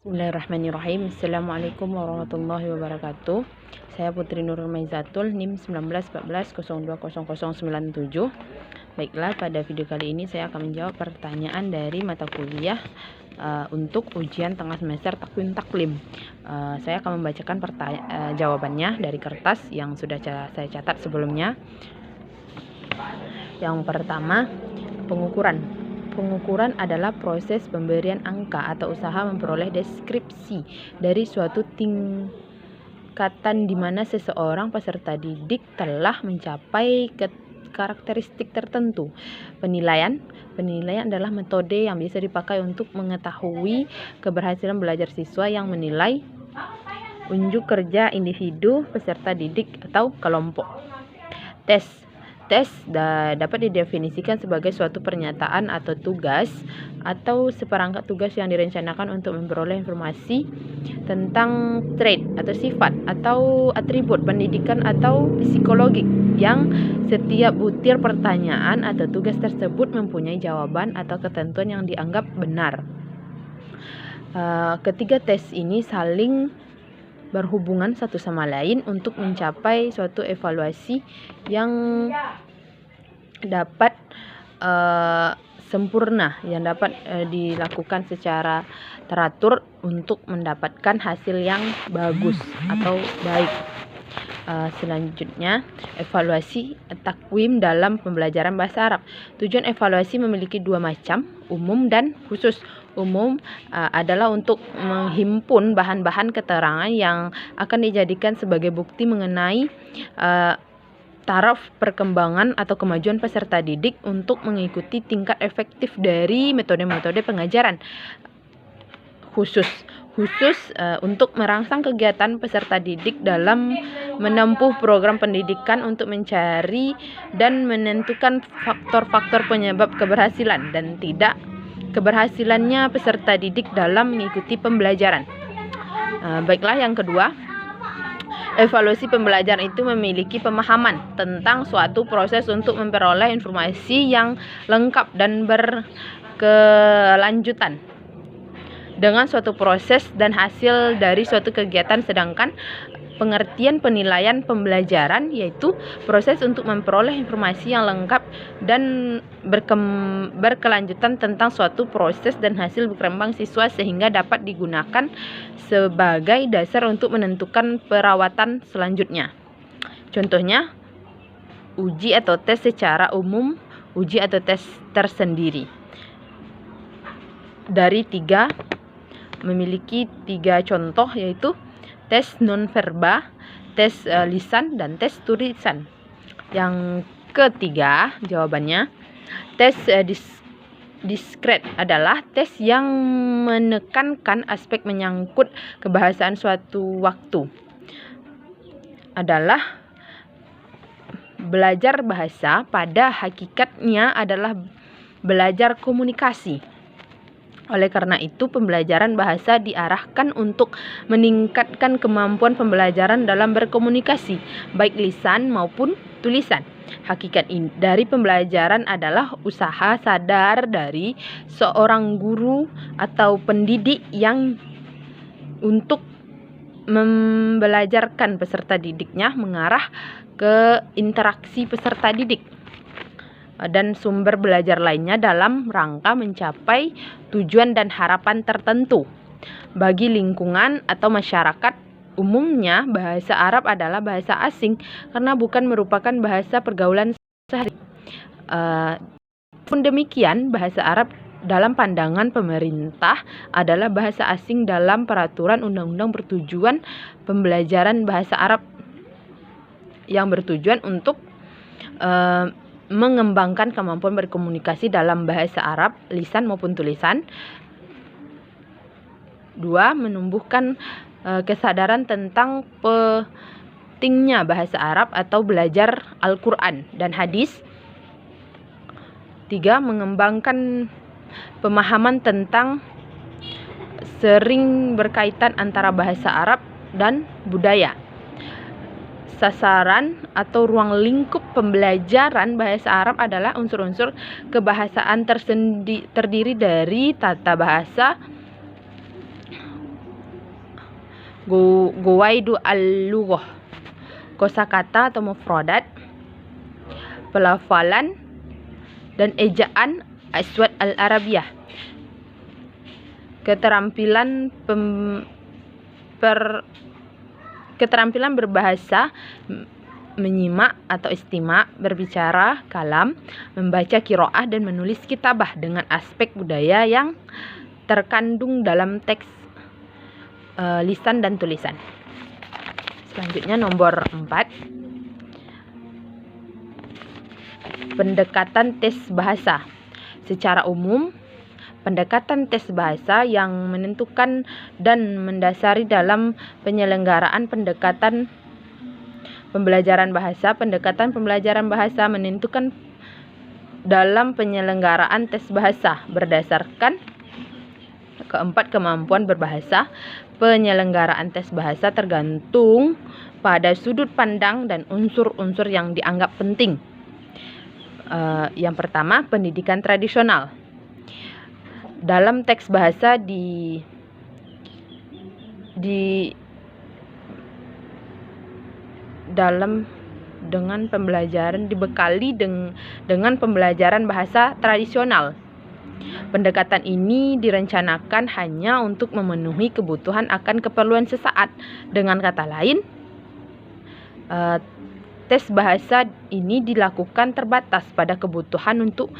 Bismillahirrahmanirrahim. Assalamualaikum warahmatullahi wabarakatuh. Saya Putri Nurul Maizatul, NIM 1914020097. Baiklah, pada video kali ini saya akan menjawab pertanyaan dari mata kuliah untuk ujian tengah semester takwim taklim. Saya akan membacakan jawabannya dari kertas yang sudah saya catat sebelumnya. Yang pertama, pengukuran. Pengukuran adalah proses pemberian angka atau usaha memperoleh deskripsi dari suatu tingkatan di mana seseorang peserta didik telah mencapai karakteristik tertentu. Penilaian adalah metode yang bisa dipakai untuk mengetahui keberhasilan belajar siswa yang menilai unjuk kerja individu, peserta didik, atau kelompok. Tes dapat didefinisikan sebagai suatu pernyataan atau tugas atau seperangkat tugas yang direncanakan untuk memperoleh informasi tentang trait atau sifat atau atribut pendidikan atau psikologik yang setiap butir pertanyaan atau tugas tersebut mempunyai jawaban atau ketentuan yang dianggap benar. Ketiga tes ini saling berhubungan satu sama lain untuk mencapai suatu evaluasi yang dapat sempurna, yang dapat dilakukan secara teratur untuk mendapatkan hasil yang bagus atau baik. Selanjutnya, evaluasi takwim dalam pembelajaran bahasa Arab. Tujuan evaluasi memiliki dua macam, umum dan khusus. Umum adalah untuk menghimpun bahan-bahan keterangan yang akan dijadikan sebagai bukti mengenai taraf perkembangan atau kemajuan peserta didik untuk mengikuti tingkat efektif dari metode-metode pengajaran. Khusus untuk merangsang kegiatan peserta didik dalam menempuh program pendidikan untuk mencari dan menentukan faktor-faktor penyebab keberhasilan dan tidak keberhasilannya peserta didik dalam mengikuti pembelajaran. Baiklah, yang kedua, evaluasi pembelajaran itu memiliki pemahaman tentang suatu proses untuk memperoleh informasi yang lengkap dan berkelanjutan dengan suatu proses dan hasil dari suatu kegiatan, sedangkan pengertian penilaian pembelajaran yaitu proses untuk memperoleh informasi yang lengkap dan berkelanjutan tentang suatu proses dan hasil berkembang siswa sehingga dapat digunakan sebagai dasar untuk menentukan perawatan selanjutnya. Contohnya, uji atau tes secara umum, uji atau tes tersendiri. Memiliki tiga contoh, yaitu tes nonverbal, tes lisan, dan tes tulisan. Yang ketiga, jawabannya, tes diskret adalah tes yang menekankan aspek menyangkut kebahasaan suatu waktu. Adalah belajar bahasa pada hakikatnya adalah belajar komunikasi. Oleh karena itu, pembelajaran bahasa diarahkan untuk meningkatkan kemampuan pembelajaran dalam berkomunikasi, baik lisan maupun tulisan. Hakikat dari pembelajaran adalah usaha sadar dari seorang guru atau pendidik yang untuk membelajarkan peserta didiknya mengarah ke interaksi peserta didik dan sumber belajar lainnya dalam rangka mencapai tujuan dan harapan tertentu. Bagi lingkungan atau masyarakat umumnya, bahasa Arab adalah bahasa asing karena bukan merupakan bahasa pergaulan sehari. Pun demikian, bahasa Arab dalam pandangan pemerintah adalah bahasa asing dalam peraturan undang-undang bertujuan pembelajaran bahasa Arab yang bertujuan untuk mengembangkan kemampuan berkomunikasi dalam bahasa Arab, lisan maupun tulisan. 2. Menumbuhkan kesadaran tentang pentingnya bahasa Arab atau belajar Al-Quran dan hadis. 3. Mengembangkan pemahaman tentang sering berkaitan antara bahasa Arab dan budaya. Sasaran atau ruang lingkup pembelajaran bahasa Arab adalah unsur-unsur kebahasaan terdiri dari tata bahasa, Gowaidu al-lughah, kosakata atau mufradat, pelafalan dan ejaan Aswad al-Arabiyah. Keterampilan berbahasa, menyimak atau istima', berbicara, kalam, membaca qiraah dan menulis kitabah dengan aspek budaya yang terkandung dalam teks lisan dan tulisan. Selanjutnya nomor 4. Pendekatan tes bahasa. Secara umum, pendekatan tes bahasa yang menentukan dan mendasari dalam penyelenggaraan pendekatan pembelajaran bahasa. Pendekatan pembelajaran bahasa menentukan dalam penyelenggaraan tes bahasa berdasarkan keempat kemampuan berbahasa. Penyelenggaraan tes bahasa tergantung pada sudut pandang dan unsur-unsur yang dianggap penting. Yang pertama, pendidikan tradisional. Dalam teks bahasa dengan pembelajaran dibekali dengan pembelajaran bahasa tradisional. Pendekatan ini direncanakan hanya untuk memenuhi kebutuhan akan keperluan sesaat. Dengan kata lain, tes bahasa ini dilakukan terbatas pada kebutuhan untuk